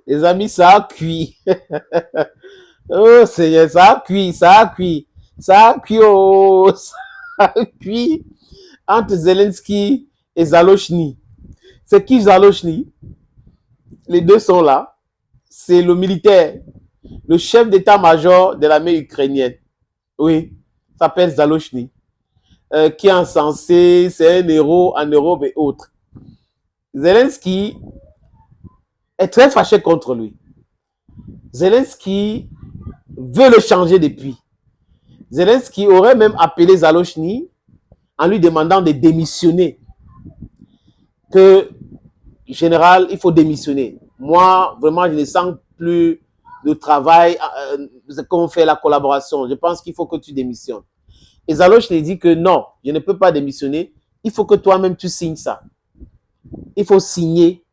Les amis, ça a cuit. Oh, Seigneur, ça a cuit, ça a cuit. Ça a cuit, oh, ça a cuit entre Zelensky et Zalochny. C'est qui Zalochny? Les deux sont là. C'est le militaire, le chef d'état-major de l'armée ukrainienne. Oui, s'appelle Zalochny. Qui est encensé, c'est un héros en Europe et autres. Zelensky est très fâché contre lui. Zelensky veut le changer depuis. Zelensky aurait même appelé Zalochny en lui demandant de démissionner. Que, général, il faut démissionner. Moi, vraiment, je ne sens plus de travail, qu'on fait la collaboration. Je pense qu'il faut que tu démissionnes. Et Zalochny dit que non, je ne peux pas démissionner. Il faut que toi-même tu signes ça. Il faut signer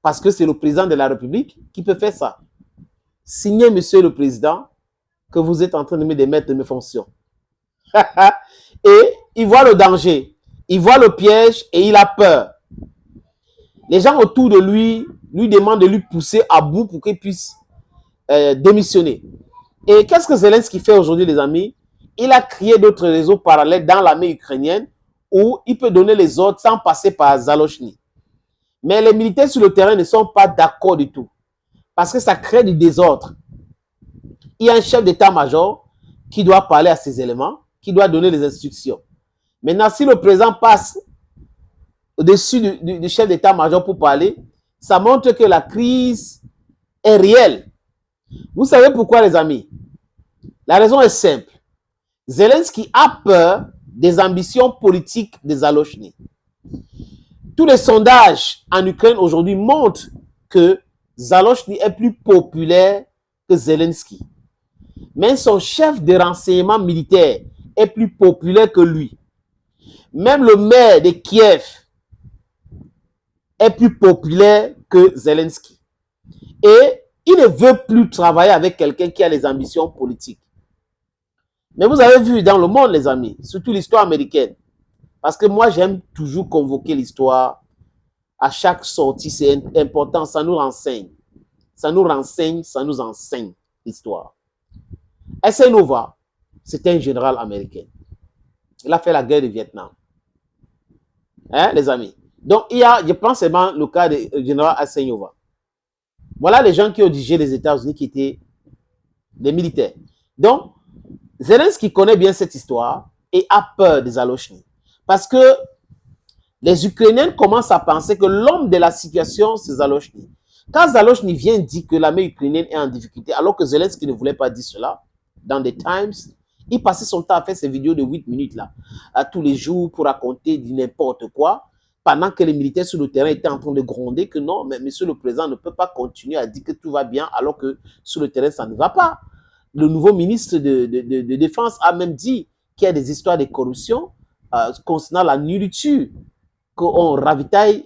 parce que c'est le président de la République qui peut faire ça. Signez, monsieur le président, que vous êtes en train de me démettre de mes fonctions. Et il voit le danger, il voit le piège et il a peur. Les gens autour de lui demandent de lui pousser à bout pour qu'il puisse démissionner. Et qu'est-ce que Zelensky fait aujourd'hui, les amis? Il a créé d'autres réseaux parallèles dans l'armée ukrainienne où il peut donner les ordres sans passer par Zalochny. Mais les militaires sur le terrain ne sont pas d'accord du tout. Parce que ça crée du désordre. Il y a un chef d'état-major qui doit parler à ces éléments, qui doit donner les instructions. Maintenant, si le président passe au-dessus du chef d'état-major pour parler, ça montre que la crise est réelle. Vous savez pourquoi, les amis? La raison est simple. Zelensky a peur des ambitions politiques de Zalochny. Tous les sondages en Ukraine aujourd'hui montrent que Zalochny est plus populaire que Zelensky. Mais son chef de renseignement militaire est plus populaire que lui. Même le maire de Kiev est plus populaire que Zelensky. Et il ne veut plus travailler avec quelqu'un qui a les ambitions politiques. Mais vous avez vu dans le monde, les amis, surtout l'histoire américaine, parce que moi, j'aime toujours convoquer l'histoire à chaque sortie. C'est important, ça nous renseigne. Ça nous renseigne, ça nous enseigne l'histoire. Eisenhower, c'était un général américain. Il a fait la guerre du Vietnam. Hein, les amis? Donc, il y a, je pense seulement le cas du général Eisenhower. Voilà les gens qui ont dirigé les États-Unis qui étaient des militaires. Donc, Zelensky connaît bien cette histoire et a peur des Zalochny. Parce que les Ukrainiens commencent à penser que l'homme de la situation, c'est Zalochny. Quand Zalochny vient dire que l'armée ukrainienne est en difficulté, alors que Zelensky ne voulait pas dire cela, dans des Times, il passait son temps à faire ces vidéos de 8 minutes là, à tous les jours pour raconter du n'importe quoi, pendant que les militaires sur le terrain étaient en train de gronder que non, mais monsieur le président ne peut pas continuer à dire que tout va bien alors que sur le terrain ça ne va pas. Le nouveau ministre de Défense a même dit qu'il y a des histoires de corruption concernant la nourriture qu'on ravitaille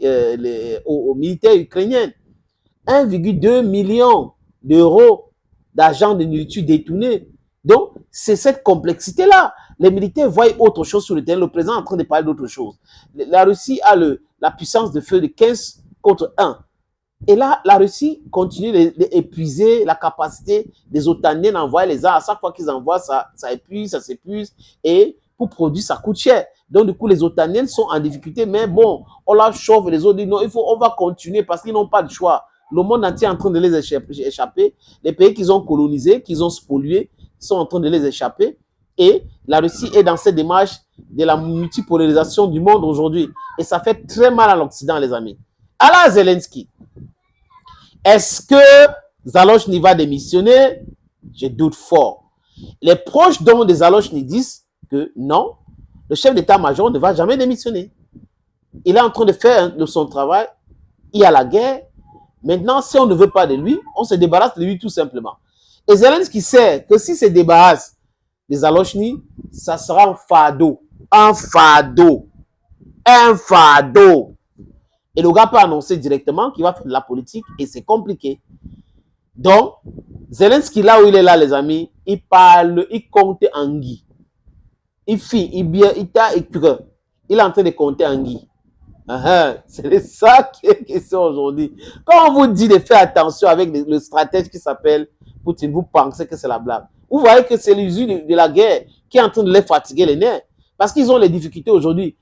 aux militaires ukrainiens. 1,2 million d'euros d'argent de nourriture détourné. Donc, c'est cette complexité-là. Les militaires voient autre chose sur le terrain. Le président est en train de parler d'autre chose. La Russie a la puissance de feu de 15 contre 1. Et là, la Russie continue d'épuiser la capacité des OTANiens d'envoyer les armes. À chaque fois qu'ils envoient, ça épuise, ça s'épuise. Et pour produire, ça coûte cher. Donc, du coup, les OTANiens sont en difficulté. Mais bon, on la chauffe, les autres disent non, on va continuer parce qu'ils n'ont pas de choix. Le monde entier est en train de les échapper. Les pays qu'ils ont colonisés, qu'ils ont spoliés, sont en train de les échapper. Et la Russie est dans cette démarche de la multipolarisation du monde aujourd'hui. Et ça fait très mal à l'Occident, les amis. Alors, Zelensky, est-ce que Zalochny va démissionner? Je doute fort. Les proches donc de Zalochny disent que non, le chef d'état-major ne va jamais démissionner. Il est en train de faire de son travail. Il y a la guerre. Maintenant, si on ne veut pas de lui, on se débarrasse de lui tout simplement. Et Zelensky sait que s'il se débarrasse de Zalochny, ça sera un fardeau. Un fardeau. Un fardeau. Et le gars peut annoncer directement qu'il va faire de la politique et c'est compliqué. Donc, Zelensky, là où il est là, les amis, il parle, il compte en Guy. Il est en train de compter en Guy. C'est de ça qui est question aujourd'hui. Quand on vous dit de faire attention avec le stratège qui s'appelle Poutine, vous pensez que c'est la blague. Vous voyez que c'est l'usure de la guerre qui est en train de les fatiguer les nerfs. Parce qu'ils ont les difficultés aujourd'hui.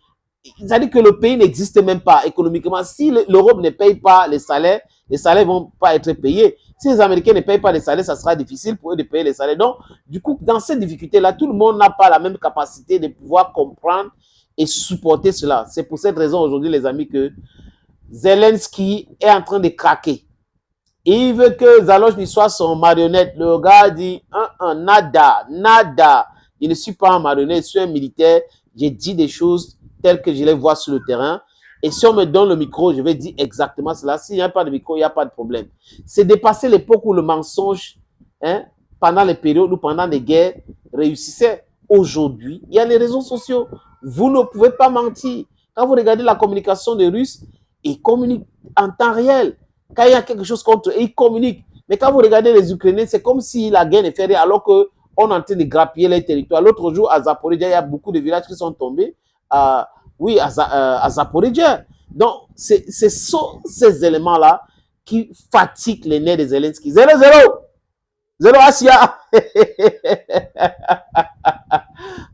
C'est-à-dire que le pays n'existe même pas économiquement. Si l'Europe ne paye pas les salaires ne vont pas être payés. Si les Américains ne payent pas les salaires, ça sera difficile pour eux de payer les salaires. Donc, du coup, dans ces difficultés-là, tout le monde n'a pas la même capacité de pouvoir comprendre et supporter cela. C'est pour cette raison aujourd'hui, les amis, que Zelensky est en train de craquer. Il veut que Zalochny soit son marionnette. Le gars dit, nada, nada. Je ne suis pas un marionnette, je suis un militaire. J'ai dit des choses telles que je les vois sur le terrain. Et si on me donne le micro, je vais dire exactement cela. S'il n'y a pas de micro, il n'y a pas de problème. C'est dépasser l'époque où le mensonge, pendant les périodes ou pendant les guerres, réussissait. Aujourd'hui, il y a les réseaux sociaux. Vous ne pouvez pas mentir. Quand vous regardez la communication des Russes, ils communiquent en temps réel. Quand il y a quelque chose contre eux, ils communiquent. Mais quand vous regardez les Ukrainiens, c'est comme si la guerre ne fait rien, alors qu'on est en train de grappiller les territoires. L'autre jour, à Zaporizhia, il y a beaucoup de villages qui sont tombés. À Zaporizhia. Donc, ce sont ces éléments-là qui fatiguent les nerfs de Zelensky. 0-0. 0 Asia.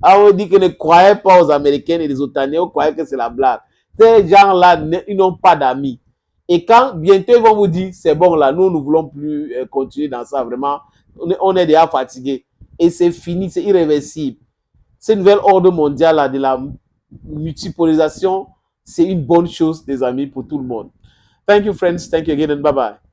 On dit que ne croyez pas aux Américains et les Otaniens, on croyait que c'est la blague. Ces gens-là, ils n'ont pas d'amis. Et quand bientôt ils vont vous dire, c'est bon là, nous ne voulons plus continuer dans ça, vraiment, on est déjà fatigué. Et c'est fini, c'est irréversible. Cette nouvelle ordre mondiale là, de la multipolarisation, c'est une bonne chose, les amis, pour tout le monde. Thank you, friends. Thank you again and bye-bye.